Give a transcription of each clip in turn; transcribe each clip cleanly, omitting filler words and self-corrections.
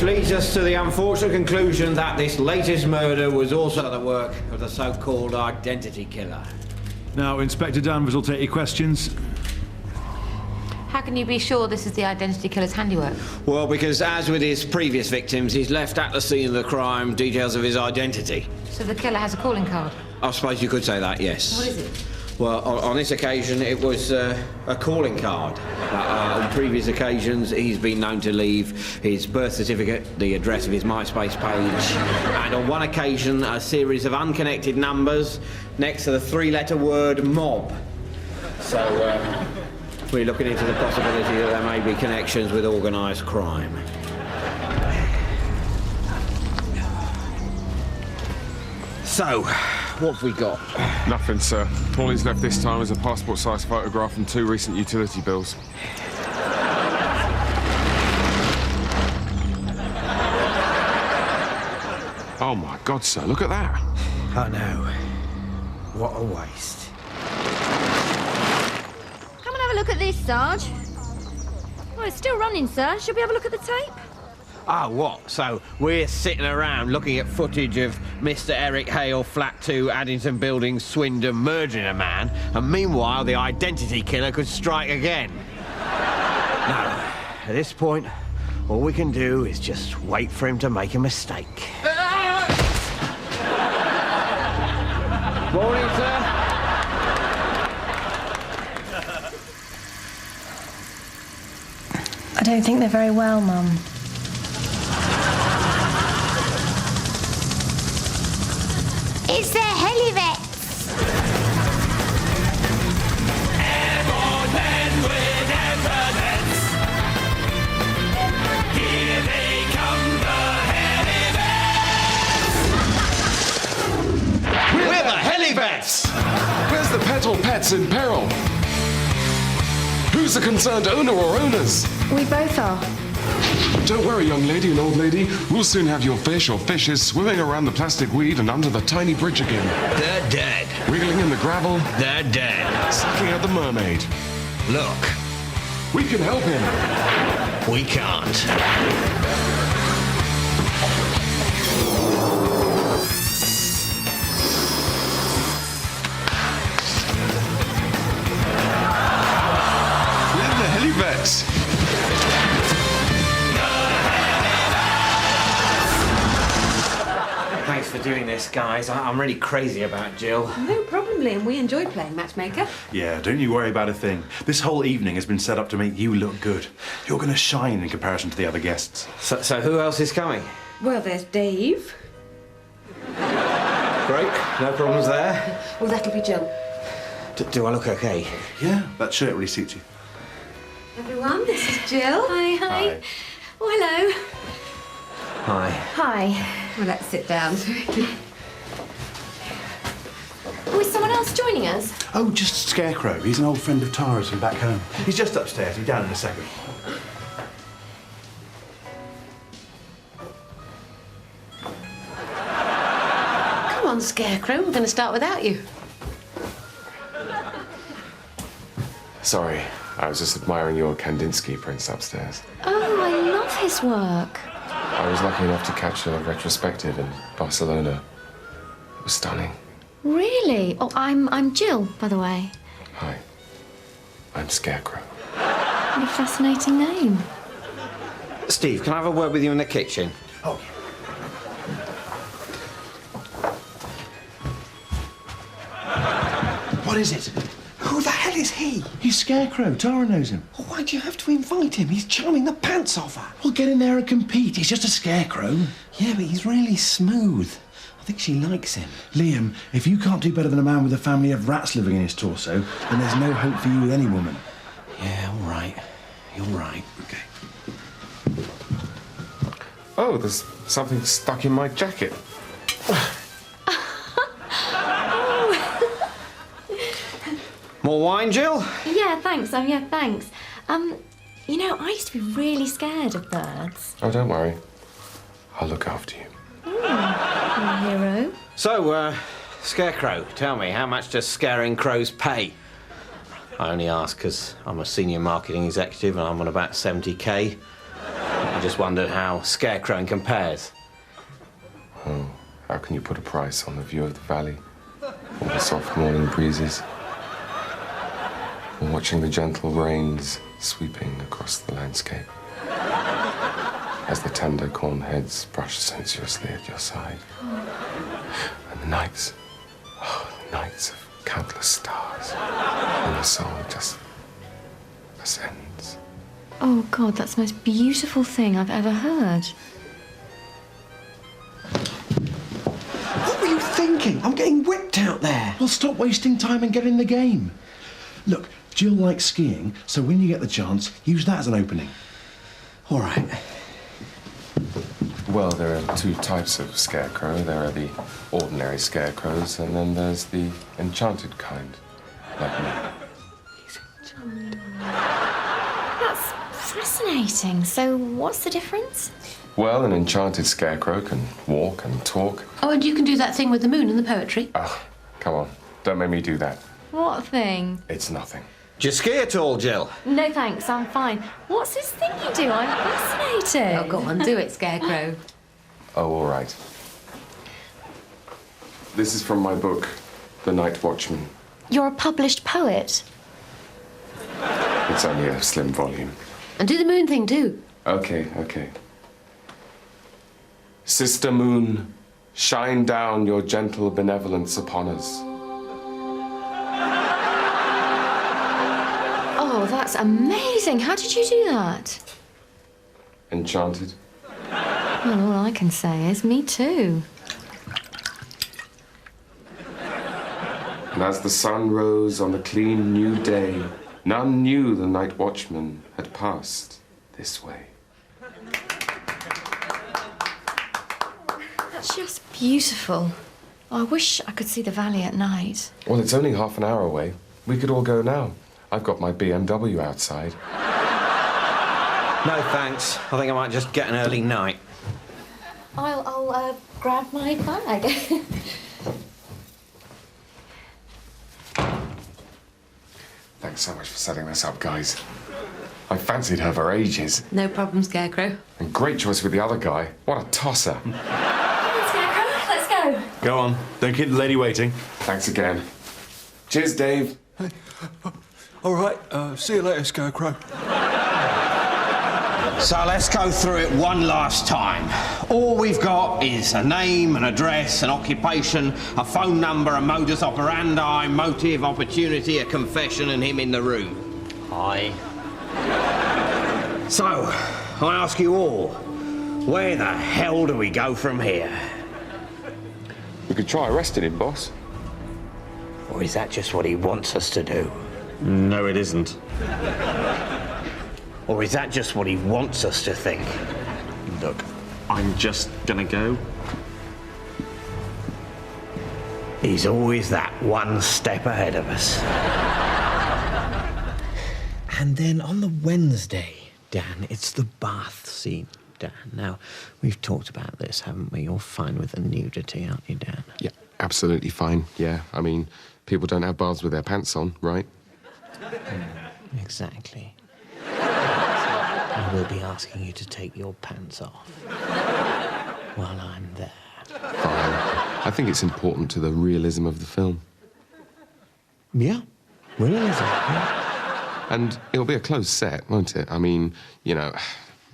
Which leads us to the unfortunate conclusion that this latest murder was also the work of the so-called identity killer. Now, Inspector Danvers will take your questions. How can you be sure this is the identity killer's handiwork? Well, because as with his previous victims, he's left at the scene of the crime details of his identity. So the killer has a calling card? I suppose you could say that, yes. What is it? Well, on this occasion, it was a calling card. On previous occasions, he's been known to leave his birth certificate, the address of his MySpace page, and on one occasion, a series of unconnected numbers next to the three-letter word mob. So, we're looking into the possibility that there may be connections with organised crime. So, what have we got? Nothing, sir. All he's left this time is a passport-sized photograph and 2 recent utility bills. Oh, my God, sir, look at that. I know. What a waste. Come and have a look at this, Sarge. Oh, it's still running, sir. Should we have a look at the tape? Ah, what? So we're sitting around looking at footage of Mr. Eric Hale, Flat 2, Addington Building, Swindon, murdering a man, and meanwhile the identity killer could strike again. No, at this point, all we can do is just wait for him to make a mistake. Morning, sir. I don't think they're very well, Mum. It's the Helivets! Airborne men with evidence. Here they come, the Helivets! We're the Helivets! Where's the pet or pets in peril? Who's the concerned owner or owners? We both are. Don't worry, young lady and old lady. We'll soon have your fish or fishes swimming around the plastic weed and under the tiny bridge again. They're dead. Wiggling in the gravel. They're dead. Sucking at the mermaid. Look, We can help him. we can't. We're the Helivets. Thanks for doing this, guys. I'm really crazy about Jill. No problem, Liam. We enjoy playing matchmaker. Yeah, don't you worry about a thing. This whole evening has been set up to make you look good. You're going to shine in comparison to the other guests. So who else is coming? Well, there's Dave. Great, no problems there. Well, that'll be Jill. Do I look okay? Yeah, that shirt really suits you. Everyone, this is Jill. Hi. Hi. Oh, hello. Hi. Hi. Well, let's sit down. Oh, is someone else joining us? Oh, just Scarecrow. He's an old friend of Tara's from back home. He's just upstairs. He'll be down in a second. Come on, Scarecrow. We're going to start without you. Sorry, I was just admiring your Kandinsky prints upstairs. Oh, I love his work. I was lucky enough to catch a retrospective in Barcelona. It was stunning. Really? Oh, I'm Jill, by the way. Hi, I'm Scarecrow. What a fascinating name. Steve, can I have a word with you in the kitchen? Oh, What is it? Who the hell is he? he's Scarecrow. Tara knows him. Oh, why do you have to invite him? He's charming the pants off her. Well, get in there and compete. He's just a scarecrow. Yeah, but he's really smooth. I think she likes him. Liam, if you can't do better than a man with a family of rats living in his torso, then there's no hope for you with any woman. Yeah, all right. You're right. Okay. Oh, there's something stuck in my jacket. More wine, Jill? Yeah, thanks. Yeah, thanks. You know, I used to be really scared of birds. Oh, don't worry. I'll look after you. You're a hero. So, Scarecrow, tell me, how much does scaring crows pay? I only ask because I'm a senior marketing executive and I'm on about 70k. I just wondered how scarecrowing compares. Oh, how can you put a price on the view of the valley? Or the soft morning breezes? Or watching the gentle rains sweeping across the landscape? As the tender corn heads brush sensuously at your side. And the nights, oh, the nights of countless stars. And the soul just ascends. Oh, God, that's the most beautiful thing I've ever heard. What were you thinking? I'm getting whipped out there. Well, stop wasting time and get in the game. Look, Jill likes skiing, so when you get the chance, use that as an opening. All right. Well, there are two types of scarecrow. There are the ordinary scarecrows, and then there's the enchanted kind, like me. That's fascinating. So what's the difference? Well, an enchanted scarecrow can walk and talk. Oh, and you can do that thing with the moon and the poetry. Oh, come on. Don't make me do that. What thing? It's nothing. Do you ski at all, Jill? No, thanks, I'm fine. What's this thing you do? I'm fascinated. Oh, go on, do it, Scarecrow. Oh, all right. This is from my book, The Night Watchman. You're a published poet. It's only a slim volume. And do the moon thing, too. Okay. Sister Moon, shine down your gentle benevolence upon us. Oh, that's amazing. How did you do that? Enchanted. Well, all I can say is me too. And as the sun rose on the clean new day, none knew the night watchman had passed this way. That's just beautiful. I wish I could see the valley at night. Well, it's only half an hour away. We could all go now. I've got my BMW outside. No, thanks. I think I might just get an early night. I'll grab my bag. Thanks so much for setting this up, guys. I fancied her for ages. No problem, Scarecrow. And great choice with the other guy. What a tosser. Let's go. Go on. Don't keep the lady waiting. Thanks again. Cheers, Dave. All right, see you later, Scarecrow. So let's go through it one last time. All we've got is a name, an address, an occupation, a phone number, a modus operandi, motive, opportunity, a confession, and him in the room. Aye. So, I ask you all, where the hell do we go from here? We could try arresting him, boss. Or is that just what he wants us to do? No, it isn't. Or is that just what he wants us to think? Look, I'm just gonna go. He's always that one step ahead of us. And then on the Wednesday, Dan, it's the bath scene, Dan. Now, we've talked about this, haven't we? You're fine with the nudity, aren't you, Dan? Yeah, absolutely fine. Yeah, I mean, people don't have baths with their pants on, right? Exactly. I will be asking you to take your pants off while I'm there. Fine. I think it's important to the realism of the film. Yeah, realism. Yeah. And it'll be a closed set, won't it? I mean, you know,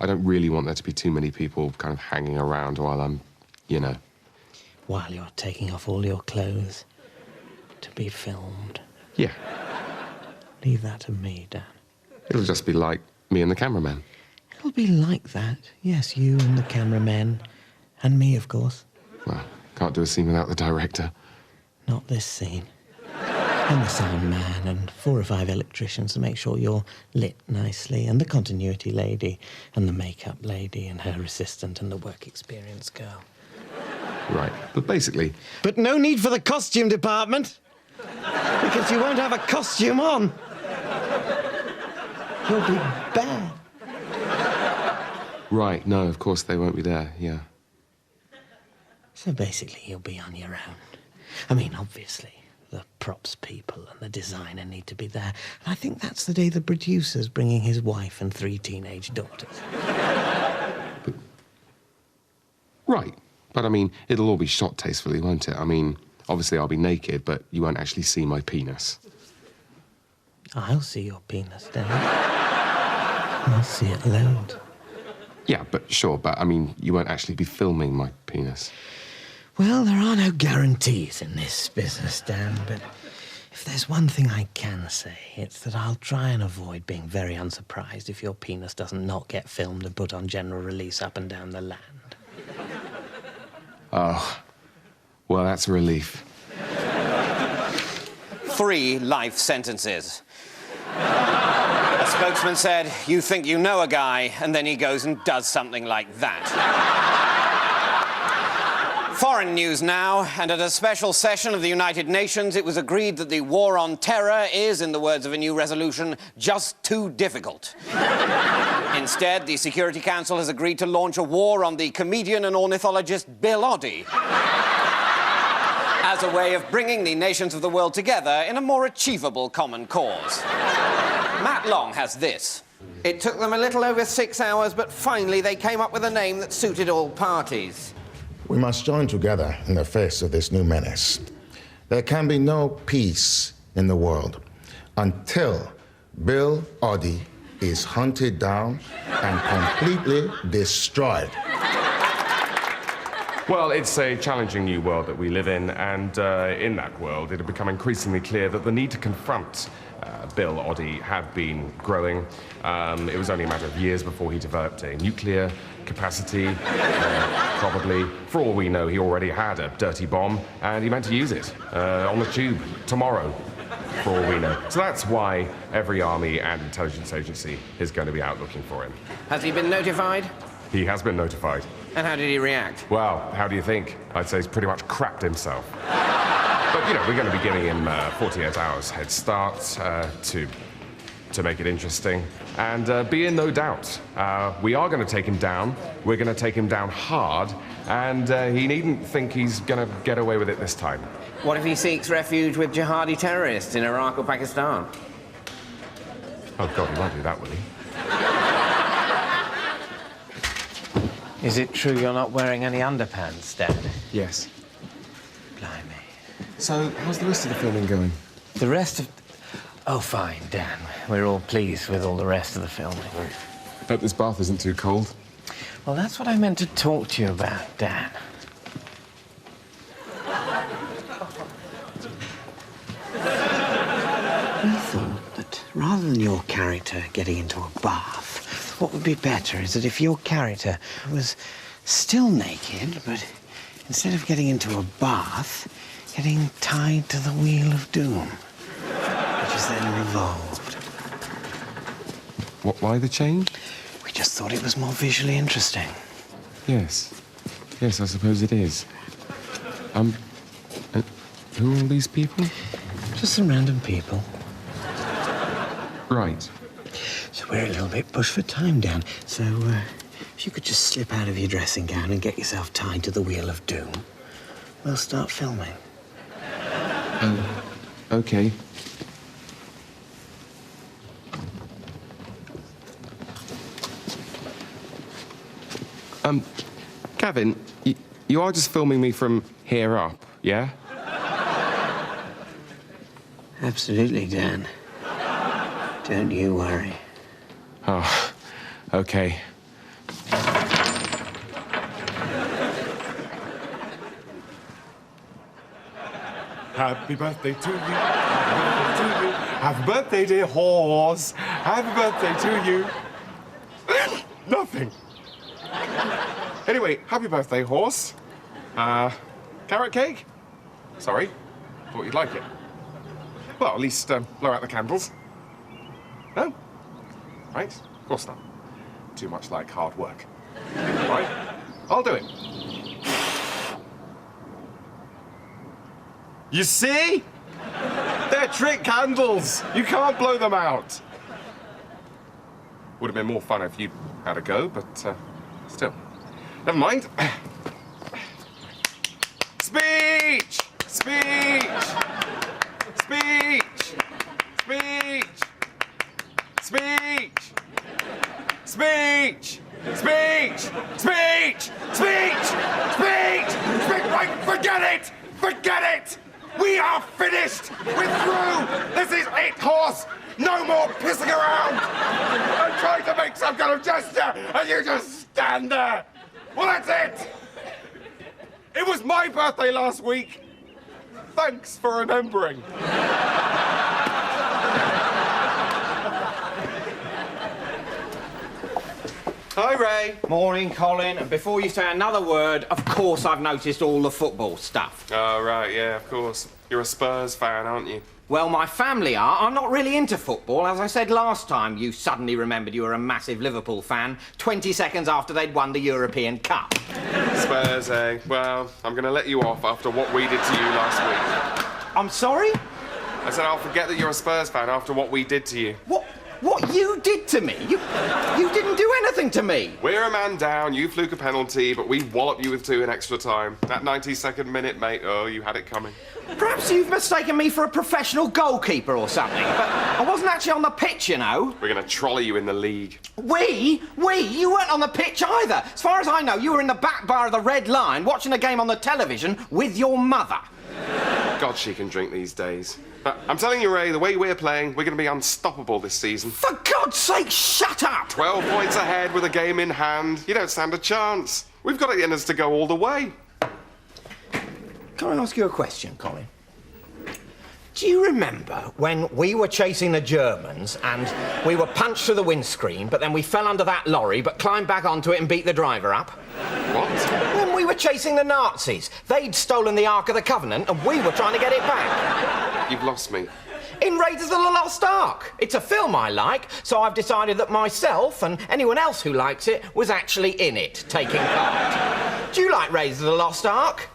I don't really want there to be too many people kind of hanging around while I'm, you know... While you're taking off all your clothes to be filmed. Yeah. Leave that to me, Dan. It'll just be like me and the cameraman. It'll be like that. Yes, you and the cameraman. And me, of course. Well, can't do a scene without the director. Not this scene. And the sound man and 4 or 5 electricians to make sure you're lit nicely, and the continuity lady and the makeup lady and her assistant and the work experience girl. Right, but basically... But no need for the costume department, because you won't have a costume on. You'll be bad. Right, no, of course they won't be there, yeah. So basically you'll be on your own. I mean, obviously, the props people and the designer need to be there. And I think that's the day the producer's bringing his wife and 3 teenage daughters. Right. But, I mean, it'll all be shot tastefully, won't it? I mean, obviously I'll be naked, but you won't actually see my penis. I'll see your penis, Dan. I'll see it loads. Yeah, but sure, but, I mean, you won't actually be filming my penis. Well, there are no guarantees in this business, Dan, but if there's one thing I can say, it's that I'll try and avoid being very unsurprised if your penis doesn't not get filmed and put on general release up and down the land. Oh, well, that's a relief. 3 life sentences. A spokesman said, "You think you know a guy," and then he goes and does something like that. Foreign news now, and at a special session of the United Nations, it was agreed that the war on terror is, in the words of a new resolution, just too difficult. Instead, the Security Council has agreed to launch a war on the comedian and ornithologist Bill Oddie as a way of bringing the nations of the world together in a more achievable common cause. Matt Long has this. It took them a little over 6 hours, but finally they came up with a name that suited all parties. We must join together in the face of this new menace. There can be no peace in the world until Bill Oddie is hunted down and completely destroyed. Well, it's a challenging new world that we live in, and in that world, it had become increasingly clear that the need to confront Bill Oddie had been growing. It was only a matter of years before he developed a nuclear capacity, probably. For all we know, he already had a dirty bomb, and he meant to use it on the tube tomorrow, for all we know. So that's why every army and intelligence agency is going to be out looking for him. Has he been notified? He has been notified. And how did he react? Well, how do you think? I'd say he's pretty much crapped himself. But, you know, we're going to be giving him 48 hours head start to make it interesting. And be in no doubt, we are going to take him down. We're going to take him down hard. And he needn't think he's going to get away with it this time. What if he seeks refuge with jihadi terrorists in Iraq or Pakistan? Oh, God, he won't do that, will he? Is it true you're not wearing any underpants, Dad? Yes. Blimey. So, how's the rest of the filming going? The rest of... Oh, fine, Dan. We're all pleased with all the rest of the filming. Hope this bath isn't too cold. Well, that's what I meant to talk to you about, Dan. I thought that rather than your character getting into a bath, what would be better is that if your character was still naked, but instead of getting into a bath, getting tied to the wheel of doom, which is then revolved. Why the change? We just thought it was more visually interesting. Yes. Yes, I suppose it is. Who are all these people? Just some random people. Right. So we're a little bit pushed for time, Dan. So, if you could just slip out of your dressing gown and get yourself tied to the wheel of doom, we'll start filming. Okay. Gavin, you are just filming me from here up, yeah? Absolutely, Dan. Don't you worry. Oh, okay. Happy birthday to you. Happy birthday to you. Happy birthday, dear horse. Happy birthday to you. Nothing. Anyway, happy birthday, horse. Carrot cake? Sorry. Thought you'd like it. Well, at least blow out the candles. No? Right? Of course not. Too much like hard work. Right? I'll do it. You see? They're trick candles. You can't blow them out. Would have been more fun if you had a go, but still. Never mind. Speech! Speech! Speech! Speech! Speech! Speech! Speech! Speech! Speech! get it! We are finished! We're through! This is it, horse! No more pissing around! I'm trying to make some kind of gesture, and you just stand there! Well, that's it! It was my birthday last week! Thanks for remembering. Hi, Ray. Morning, Colin. And before you say another word, of course I've noticed all the football stuff. Oh, right, yeah, of course. You're a Spurs fan, aren't you? Well, my family are. I'm not really into football. As I said last time, you suddenly remembered you were a massive Liverpool fan 20 seconds after they'd won the European Cup. Spurs, eh? Well, I'm going to let you off after what we did to you last week. I'm sorry? I said I'll forget that you're a Spurs fan after what we did to you. What you did to me? You didn't do anything to me. We're a man down, you fluke a penalty, but we wallop you with 2 in extra time. That 92nd minute, mate, oh, you had it coming. Perhaps you've mistaken me for a professional goalkeeper or something, but I wasn't actually on the pitch, you know. We're going to trolley you in the league. We? You weren't on the pitch either. As far as I know, you were in the back bar of the Red Lion watching a game on the television with your mother. God, she can drink these days. I'm telling you, Ray, the way we're playing, we're going to be unstoppable this season. For God's sake, shut up! 12 points ahead with a game in hand. You don't stand a chance. We've got it in us to go all the way. Can I ask you a question, Colin? Do you remember when we were chasing the Germans and we were punched through the windscreen, but then we fell under that lorry but climbed back onto it and beat the driver up? What? When we were chasing the Nazis. They'd stolen the Ark of the Covenant and we were trying to get it back. You've lost me. In Raiders of the Lost Ark. It's a film I like, so I've decided that myself and anyone else who likes it was actually in it, taking part. Do you like Raiders of the Lost Ark?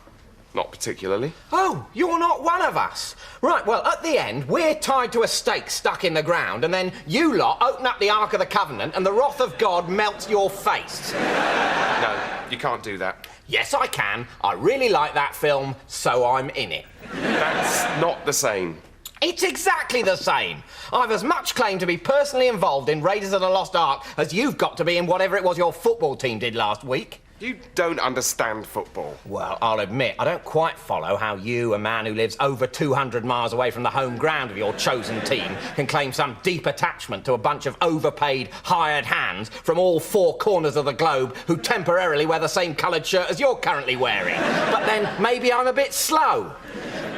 Not particularly. Oh, you're not one of us. Right, well, at the end, we're tied to a stake stuck in the ground, and then you lot open up the Ark of the Covenant and the wrath of God melts your face. No, you can't do that. Yes, I can. I really like that film, so I'm in it. That's not the same. It's exactly the same. I've as much claim to be personally involved in Raiders of the Lost Ark as you've got to be in whatever it was your football team did last week. You don't understand football. Well, I'll admit, I don't quite follow how you, a man who lives over 200 miles away from the home ground of your chosen team, can claim some deep attachment to a bunch of overpaid, hired hands from all 4 corners of the globe who temporarily wear the same coloured shirt as you're currently wearing. But then maybe I'm a bit slow.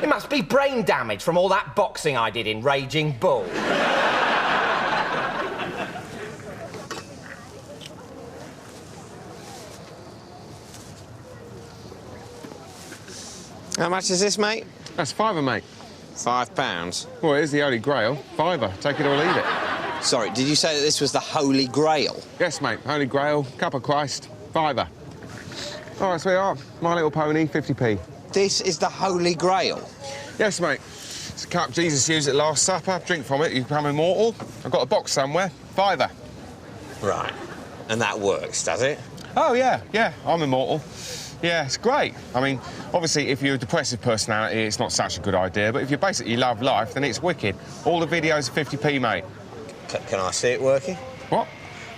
It must be brain damage from all that boxing I did in Raging Bull. How much is this, mate? That's £5, mate. £5? Well, it is the Holy Grail. £5. Take it or leave it. Sorry, did you say that this was the Holy Grail? Yes, mate. Holy Grail, Cup of Christ, £5. All right, sweetheart. My Little Pony, 50p. This is the Holy Grail? Yes, mate. It's a cup Jesus used at Last Supper. Drink from it, you become immortal. I've got a box somewhere. £5. Right. And that works, does it? Oh, yeah, I'm immortal. Yeah, it's great. I mean, obviously, if you're a depressive personality, it's not such a good idea, but if you basically love life, then it's wicked. All the videos are 50p, mate. Can I see it working? What?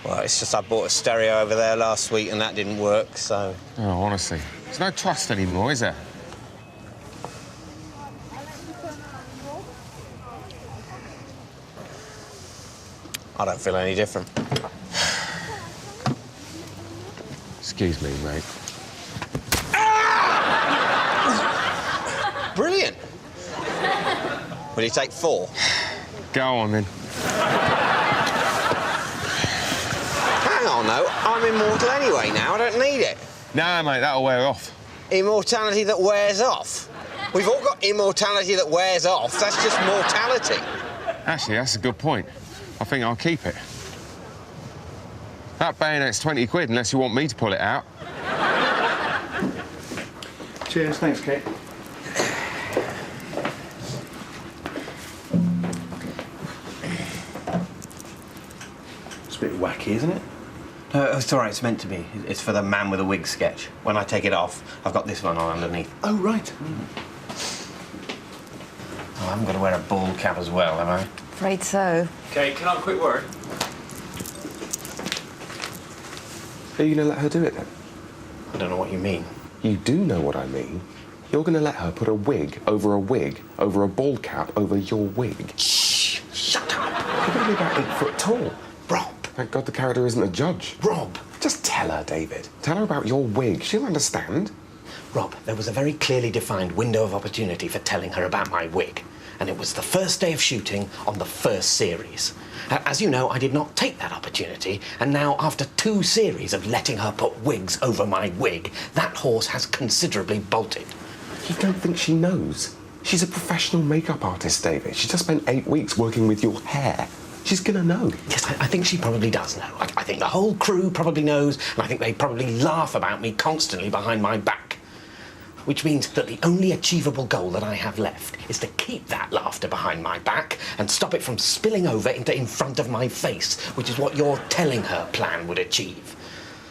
Well, it's just I bought a stereo over there last week and that didn't work, so... Oh, honestly. There's no trust anymore, is there? I don't feel any different. Excuse me, mate. Brilliant. Will you take 4? Go on, then. Hang on, though. I'm immortal anyway now. I don't need it. No, mate, that'll wear off. Immortality that wears off? We've all got immortality that wears off. That's just mortality. Actually, that's a good point. I think I'll keep it. That bayonet's 20 quid, unless you want me to pull it out. Cheers, thanks, Kate. It's a bit wacky, isn't it? It's all right, it's meant to be. It's for the man with a wig sketch. When I take it off, I've got this one on underneath. Oh, right. Oh, I haven't got to wear a bald cap as well, have I? Afraid so. Okay, can I have a quick word? Are you going to let her do it, then? I don't know what you mean. You do know what I mean. You're going to let her put a wig, over a bald cap over your wig? Shh! Shut up! You're going to be about 8 foot tall. Rob! Thank God the character isn't a judge. Rob! Just tell her, David. Tell her about your wig. She'll understand. Rob, there was a very clearly defined window of opportunity for telling her about my wig. And it was the first day of shooting on the first series. As you know, I did not take that opportunity, and now, after 2 series of letting her put wigs over my wig, that horse has considerably bolted. You don't think she knows? She's a professional makeup artist, David. She just spent 8 weeks working with your hair. She's gonna know. Yes, I think she probably does know. I think the whole crew probably knows, and I think they probably laugh about me constantly behind my back. Which means that the only achievable goal that I have left is to keep that laughter behind my back and stop it from spilling over into in front of my face, which is what your telling her plan would achieve.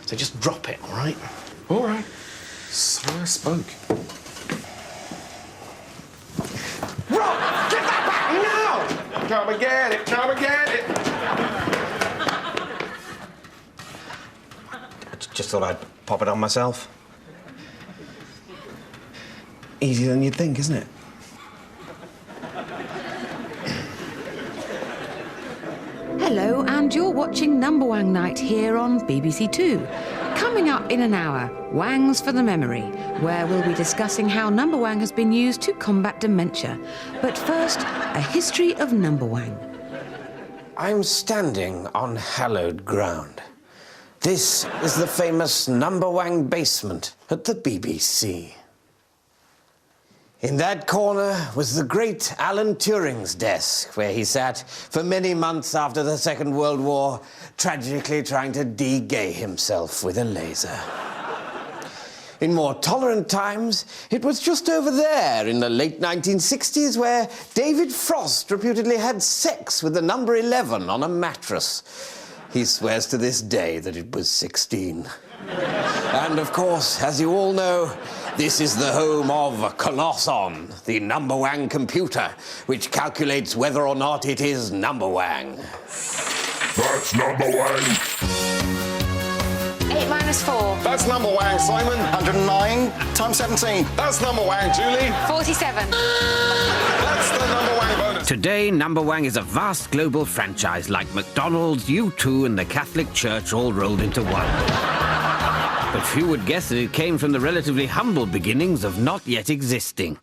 So just drop it, all right? All right. So I spoke. Rob! Get that back now! Come and get it! Come and get it! I just thought I'd pop it on myself. Easier than you'd think, isn't it? Hello, and you're watching Number Wang Night here on BBC Two. Coming up in an hour, Wangs for the Memory, where we'll be discussing how Number Wang has been used to combat dementia. But first, a history of Number Wang. I'm standing on hallowed ground. This is the famous Number Wang basement at the BBC. In that corner was the great Alan Turing's desk, where he sat for many months after the Second World War, tragically trying to de-gay himself with a laser. In more tolerant times, it was just over there in the late 1960s where David Frost reputedly had sex with the number 11 on a mattress. He swears to this day that it was 16. And of course, as you all know, this is the home of Colosson, the Number Wang computer, which calculates whether or not it is Number Wang. That's Number Wang. 8 minus 4. That's Number Wang, Simon. 109 times 17. That's Number Wang, Julie. 47. That's the Number Wang bonus. Today, Number Wang is a vast global franchise like McDonald's, U2 and the Catholic Church all rolled into one. But few would guess that it came from the relatively humble beginnings of not yet existing.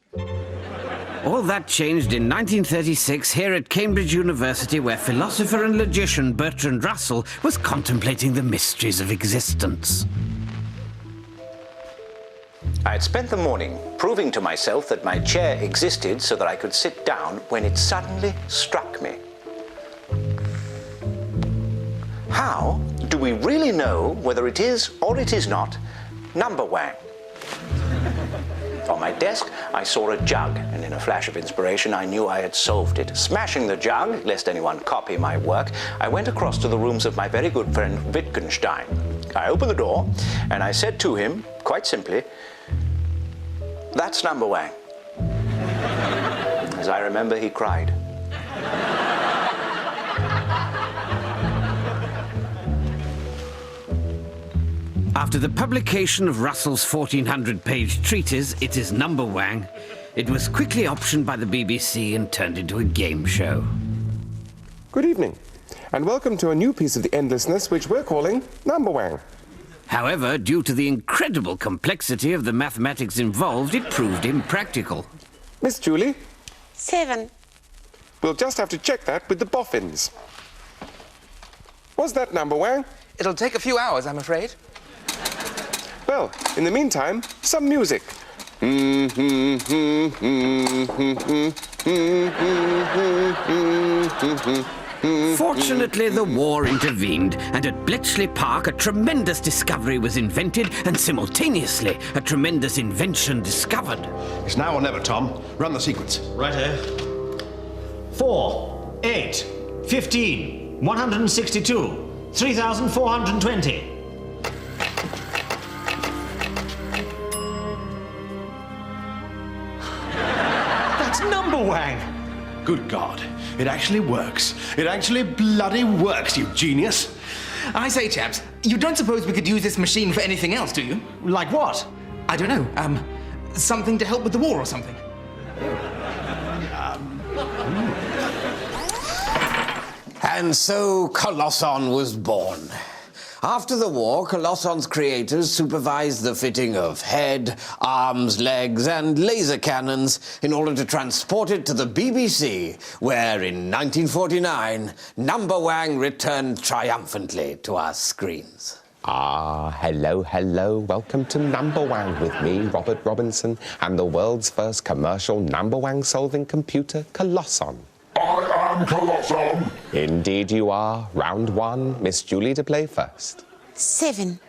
All that changed in 1936 here at Cambridge University, where philosopher and logician Bertrand Russell was contemplating the mysteries of existence. I had spent the morning proving to myself that my chair existed so that I could sit down when it suddenly struck me. How do we really know whether it is or it is not Number Wang? On my desk, I saw a jug, and in a flash of inspiration, I knew I had solved it. Smashing the jug, lest anyone copy my work, I went across to the rooms of my very good friend Wittgenstein. I opened the door, and I said to him, quite simply, "That's Number Wang." As I remember, he cried. After the publication of Russell's 1,400-page treatise, It Is Number Wang, it was quickly optioned by the BBC and turned into a game show. Good evening, and welcome to a new piece of the endlessness which we're calling Number Wang. However, due to the incredible complexity of the mathematics involved, it proved impractical. Miss Julie? 7. We'll just have to check that with the boffins. Was that Number Wang? It'll take a few hours, I'm afraid. Well, in the meantime, some music. Fortunately, the war intervened, and at Bletchley Park, a tremendous discovery was invented, and simultaneously, a tremendous invention discovered. It's now or never, Tom. Run the sequence. Right here. 4, 8, 15, 162, 3,420. That's Number Wang! Good God. It actually works. It actually bloody works, you genius. I say, chaps, you don't suppose we could use this machine for anything else, do you? Like what? I don't know. something to help with the war or something. And so Colosson was born. After the war, Colosson's creators supervised the fitting of head, arms, legs, and laser cannons in order to transport it to the BBC, where in 1949, Number Wang returned triumphantly to our screens. Hello. Welcome to Number Wang with me, Robert Robinson, and the world's first commercial Number Wang solving computer, Colosson. I am Colosson. Indeed you are. Round 1, Miss Julie to play first. 7.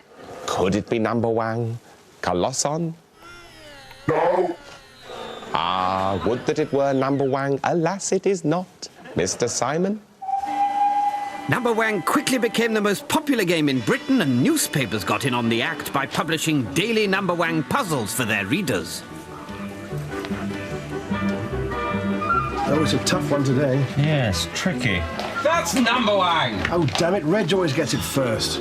Could it be Number Wang? Colosson? No. Would that it were Number Wang. Alas, it is not. Mr. Simon? Number Wang quickly became the most popular game in Britain, and newspapers got in on the act by publishing daily Number Wang puzzles for their readers. Oh, it's a tough one today. Yes, tricky. That's Number Wang! Oh, damn it, Reg always gets it first.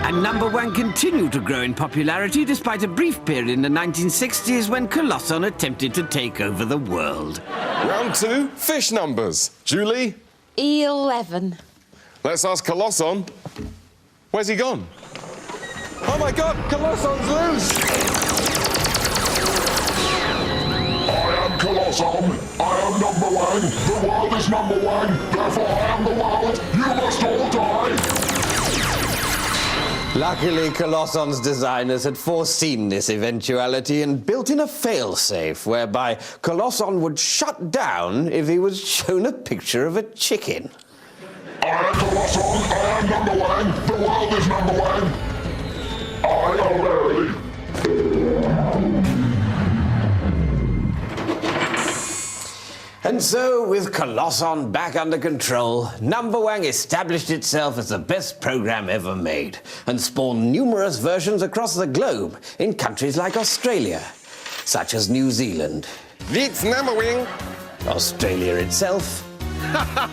And Number Wang continued to grow in popularity despite a brief period in the 1960s when Colosson attempted to take over the world. Round 2, fish numbers. Julie? 11. Let's ask Colosson. Where's he gone? Oh my God, Colosson's loose! I am Colosson. I am Number Wang. The world is Number Wang. Therefore I am the world. You must all die. Luckily, Colosson's designers had foreseen this eventuality and built in a failsafe whereby Colosson would shut down if he was shown a picture of a chicken. I am Colosson. I am Number Wang. The world is Number Wang. I am verily. And so, with Colosson back under control, Number Wang established itself as the best program ever made and spawned numerous versions across the globe in countries like Australia, such as New Zealand. It's Number Wang. Australia itself.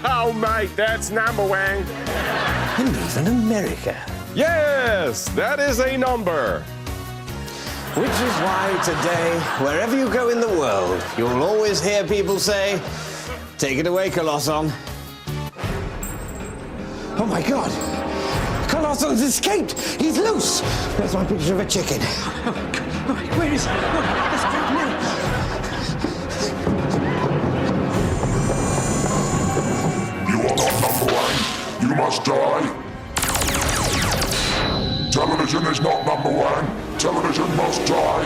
Oh, mate, that's Number Wang. And even America. Yes, that is a number. Which is why today, wherever you go in the world, you'll always hear people say, "Take it away, Colosson." Oh my God! Colosson's escaped! He's loose! There's my picture of a chicken. Where is he? Let's grab him. You are not Number Wang. You must die. Television is not Number Wang. Television must die.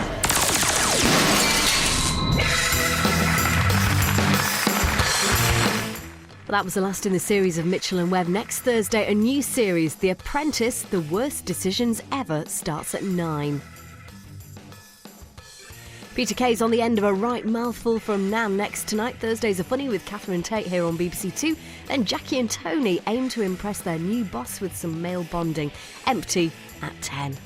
Well, that was the last in the series of Mitchell and Webb. Next Thursday, a new series, The Apprentice, The Worst Decisions Ever, starts at 9. Peter Kay's on the end of a right mouthful from Now Next tonight. Thursdays are funny with Catherine Tate here on BBC Two. Then Jackie and Tony aim to impress their new boss with some male bonding. Empty at 10.